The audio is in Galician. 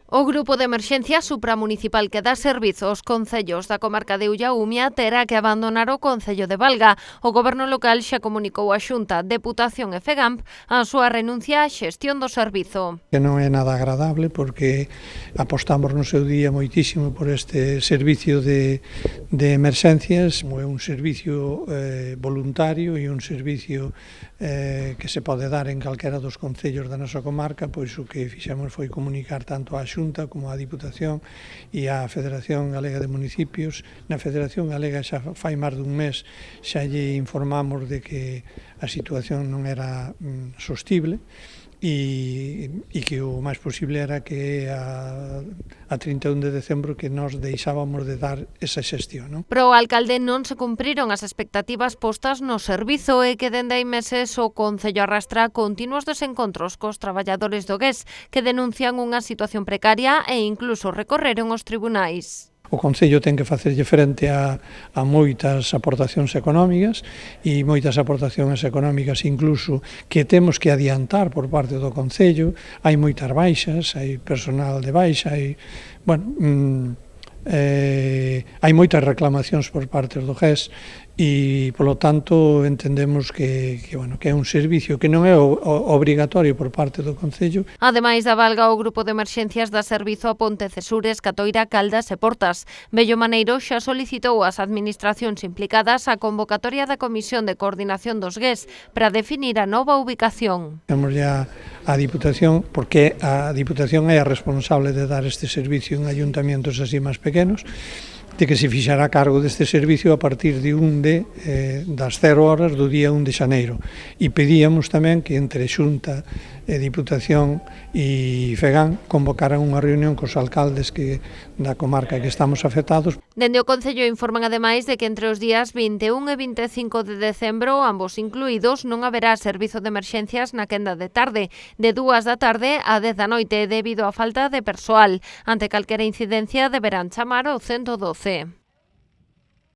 O Grupo de Emerxencia Supramunicipal que dá servizo aos concellos da comarca de Ullaumia terá que abandonar o Concello de Valga. O Goberno local xa comunicou a Xunta, Deputación e FEGAMP a súa renuncia á xestión do servizo. Que non é nada agradable porque apostamos no seu día moitísimo por este servicio de emerxencias. É un servicio voluntario e un servicio que se pode dar en calquera dos concellos da nosa comarca, pois o que fixemos foi comunicar tanto á Xunta como á Diputación e á Federación Galega de Municipios. Na Federación Galega xa fai máis dun mes xa lle informamos de que a situación non era sostible e que o máis posible era que a 31 de decembro que nos deixábamos de dar esa xestión, non? Pero o alcalde non se cumpriron as expectativas postas no servizo e que dende hai meses o Concello arrastra continuos desencontros cos traballadores do GES que denuncian unha situación precaria e incluso recorreron aos tribunais. O Concello ten que facerlle frente a moitas aportacións económicas e moitas aportacións económicas incluso que temos que adiantar por parte do Concello. Hai moitas baixas, hai personal de baixa, hai moitas reclamacións por parte do GES e, polo tanto, entendemos que é un servicio que non é obrigatorio por parte do Concello. Ademais da Valga, o Grupo de Emerxencias dá servizo a Pontecesures, Catoira, Caldas e Portas. Bello Maneiro xa solicitou ás administracións implicadas a convocatoria da Comisión de Coordinación dos GES para definir a nova ubicación. Temos ya a Diputación, porque a Diputación é a responsable de dar este servicio en ayuntamientos así máis pequenos, de que se fixará cargo deste servicio a partir de das 0 horas do día 1 de xaneiro. E pedíamos tamén que entre Xunta, Diputación e FEGAM convocaran unha reunión cos alcaldes da comarca que estamos afectados. Dende o Concello informan ademais de que entre os días 21 e 25 de decembro, ambos incluídos, non haberá servizo de emerxencias na quenda de tarde, de 2 da tarde a 10 da noite, debido á falta de persoal. Ante calquera incidencia deberán chamar ao 112.